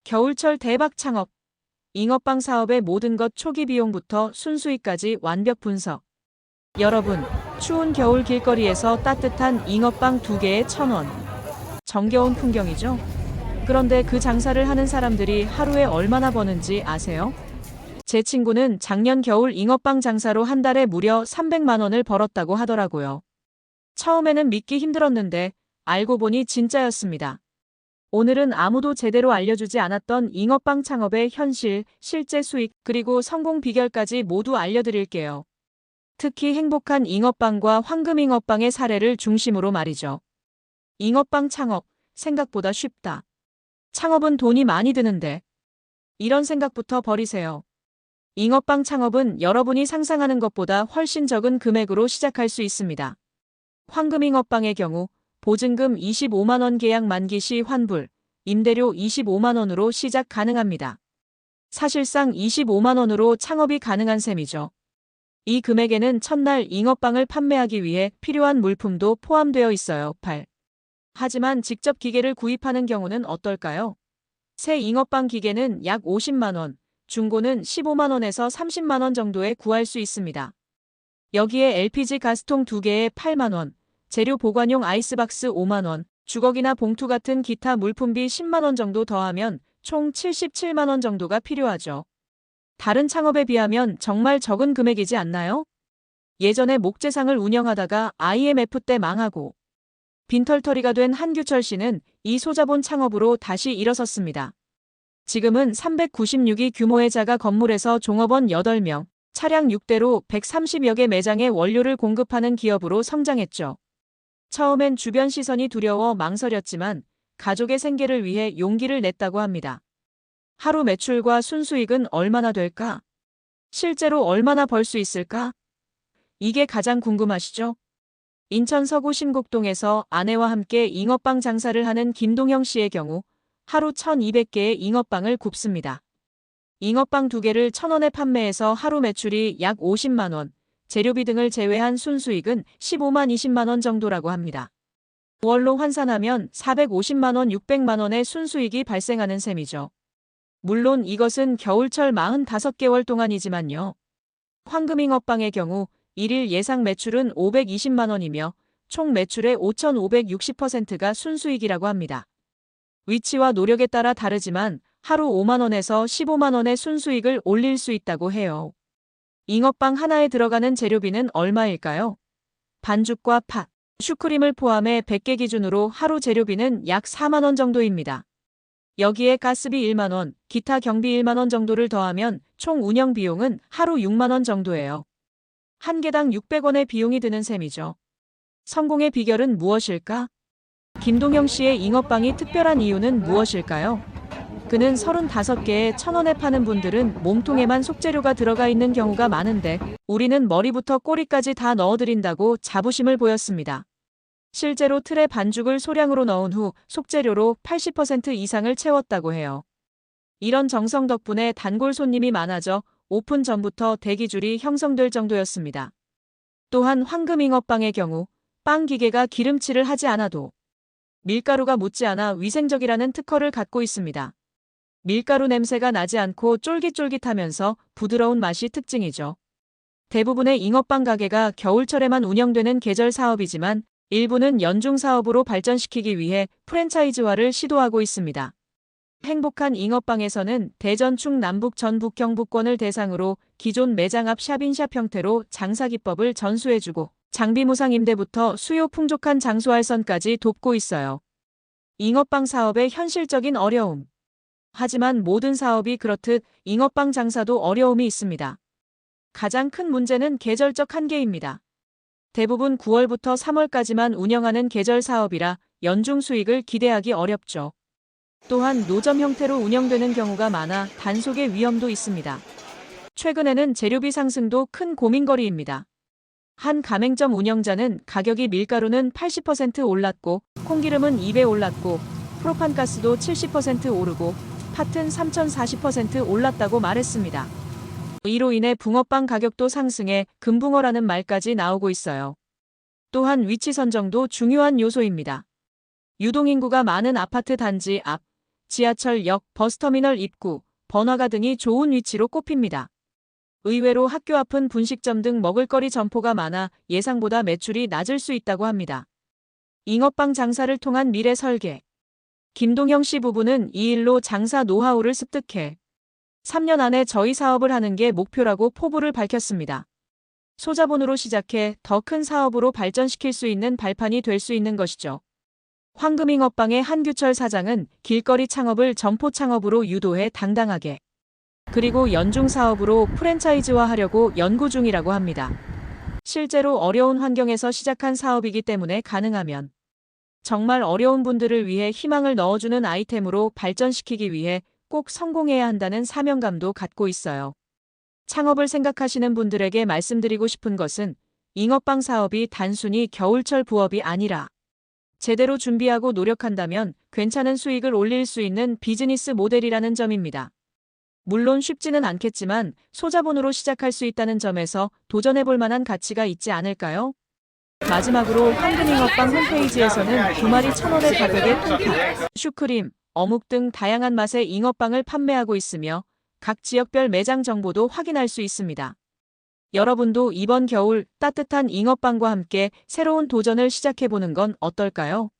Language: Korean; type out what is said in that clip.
겨울철 대박 창업. 잉어빵 사업의 모든 것 초기 비용부터 순수익까지 완벽 분석. 여러분, 추운 겨울 길거리에서 따뜻한 잉어빵 2개에 1,000원. 정겨운 풍경이죠? 그런데 그 장사를 하는 사람들이 하루에 얼마나 버는지 아세요? 제 친구는 작년 겨울 잉어빵 장사로 한 달에 무려 300만 원을 벌었다고 하더라고요. 처음에는 믿기 힘들었는데 알고 보니 진짜였습니다. 오늘은 아무도 제대로 알려주지 않았던 잉어빵 창업의 현실, 실제 수익, 그리고 성공 비결까지 모두 알려드릴게요. 특히 행복한 잉어빵과 황금 잉어빵의 사례를 중심으로 말이죠. 잉어빵 창업, 생각보다 쉽다. 창업은 돈이 많이 드는데. 이런 생각부터 버리세요. 잉어빵 창업은 여러분이 상상하는 것보다 훨씬 적은 금액으로 시작할 수 있습니다. 황금 잉어빵의 경우 보증금 25만 원 계약 만기 시 환불, 임대료 25만 원으로 시작 가능합니다. 사실상 25만 원으로 창업이 가능한 셈이죠. 이 금액에는 첫날 잉어빵을 판매하기 위해 필요한 물품도 포함되어 있어요. 8. 하지만 직접 기계를 구입하는 경우는 어떨까요? 새 잉어빵 기계는 약 50만 원, 중고는 15만 원에서 30만 원 정도에 구할 수 있습니다. 여기에 LPG 가스통 2개에 8만 원, 재료 보관용 아이스박스 5만 원, 주걱이나 봉투 같은 기타 물품비 10만 원 정도 더하면 총 77만 원 정도가 필요하죠. 다른 창업에 비하면 정말 적은 금액이지 않나요? 예전에 목재상을 운영하다가 IMF 때 망하고 빈털터리가 된 한규철 씨는 이 소자본 창업으로 다시 일어섰습니다. 지금은 396이 규모의 자가 건물에서 종업원 8명, 차량 6대로 130여 개 매장에 원료를 공급하는 기업으로 성장했죠. 처음엔 주변 시선이 두려워 망설였지만 가족의 생계를 위해 용기를 냈다고 합니다. 하루 매출과 순수익은 얼마나 될까? 실제로 얼마나 벌 수 있을까? 이게 가장 궁금하시죠? 인천 서구 신곡동에서 아내와 함께 잉어빵 장사를 하는 김동형 씨의 경우 하루 1,200개의 잉어빵을 굽습니다. 잉어빵 2개를 1,000원에 판매해서 하루 매출이 약 50만 원, 재료비 등을 제외한 순수익은 15만 20만 원 정도라고 합니다. 월로 환산하면 450만 원, 600만 원의 순수익이 발생하는 셈이죠. 물론 이것은 겨울철 45개월 동안이지만요. 황금 잉어빵의 경우 1일 예상 매출은 520만 원이며 총 매출의 5,560%가 순수익이라고 합니다. 위치와 노력에 따라 다르지만 하루 5만 원에서 15만 원의 순수익을 올릴 수 있다고 해요. 잉어빵 하나에 들어가는 재료비는 얼마일까요? 반죽과 팥, 슈크림을 포함해 100개 기준으로 하루 재료비는 약 4만 원 정도입니다. 여기에 가스비 1만 원, 기타 경비 1만 원 정도를 더하면 총 운영 비용은 하루 6만 원 정도예요. 한 개당 600원의 비용이 드는 셈이죠. 성공의 비결은 무엇일까? 김동형 씨의 잉어빵이 특별한 이유는 무엇일까요? 그는 35개에 1,000원에 파는 분들은 몸통에만 속재료가 들어가 있는 경우가 많은데 우리는 머리부터 꼬리까지 다 넣어드린다고 자부심을 보였습니다. 실제로 틀에 반죽을 소량으로 넣은 후 속재료로 80% 이상을 채웠다고 해요. 이런 정성 덕분에 단골 손님이 많아져 오픈 전부터 대기줄이 형성될 정도였습니다. 또한 황금 잉어빵의 경우 빵 기계가 기름칠을 하지 않아도 밀가루가 묻지 않아 위생적이라는 특허를 갖고 있습니다. 밀가루 냄새가 나지 않고 쫄깃쫄깃하면서 부드러운 맛이 특징이죠. 대부분의 잉어빵 가게가 겨울철에만 운영되는 계절 사업이지만 일부는 연중 사업으로 발전시키기 위해 프랜차이즈화를 시도하고 있습니다. 행복한 잉어빵에서는 대전 충남북 전북 경북권을 대상으로 기존 매장 앞 샵인샵 형태로 장사 기법을 전수해주고 장비 무상 임대부터 수요 풍족한 장소할 선까지 돕고 있어요. 잉어빵 사업의 현실적인 어려움. 하지만 모든 사업이 그렇듯 잉어빵 장사도 어려움이 있습니다. 가장 큰 문제는 계절적 한계입니다. 대부분 9월부터 3월까지만 운영하는 계절 사업이라 연중 수익을 기대하기 어렵죠. 또한 노점 형태로 운영되는 경우가 많아 단속의 위험도 있습니다. 최근에는 재료비 상승도 큰 고민거리입니다. 한 가맹점 운영자는 가격이 밀가루는 80% 올랐고 콩기름은 2배 올랐고 프로판가스도 70% 오르고 팥은 3,040% 올랐다고 말했습니다. 이로 인해 붕어빵 가격도 상승해 금붕어라는 말까지 나오고 있어요. 또한 위치 선정도 중요한 요소입니다. 유동인구가 많은 아파트 단지 앞, 지하철역, 버스터미널 입구, 번화가 등이 좋은 위치로 꼽힙니다. 의외로 학교 앞은 분식점 등 먹을거리 점포가 많아 예상보다 매출이 낮을 수 있다고 합니다. 잉어빵 장사를 통한 미래 설계. 김동형 씨 부부는 이 일로 장사 노하우를 습득해 3년 안에 저희 사업을 하는 게 목표라고 포부를 밝혔습니다. 소자본으로 시작해 더 큰 사업으로 발전시킬 수 있는 발판이 될 수 있는 것이죠. 황금잉어빵의 한규철 사장은 길거리 창업을 점포 창업으로 유도해 당당하게, 그리고 연중 사업으로 프랜차이즈화하려고 연구 중이라고 합니다. 실제로 어려운 환경에서 시작한 사업이기 때문에 가능하면 정말 어려운 분들을 위해 희망을 넣어주는 아이템으로 발전시키기 위해 꼭 성공해야 한다는 사명감도 갖고 있어요. 창업을 생각하시는 분들에게 말씀드리고 싶은 것은 잉어빵 사업이 단순히 겨울철 부업이 아니라 제대로 준비하고 노력한다면 괜찮은 수익을 올릴 수 있는 비즈니스 모델이라는 점입니다. 물론 쉽지는 않겠지만 소자본으로 시작할 수 있다는 점에서 도전해볼 만한 가치가 있지 않을까요? 마지막으로 황금잉어빵 홈페이지에서는 2마리 1,000원의 가격의 통팥, 슈크림, 어묵 등 다양한 맛의 잉어빵을 판매하고 있으며 각 지역별 매장 정보도 확인할 수 있습니다. 여러분도 이번 겨울 따뜻한 잉어빵과 함께 새로운 도전을 시작해보는 건 어떨까요?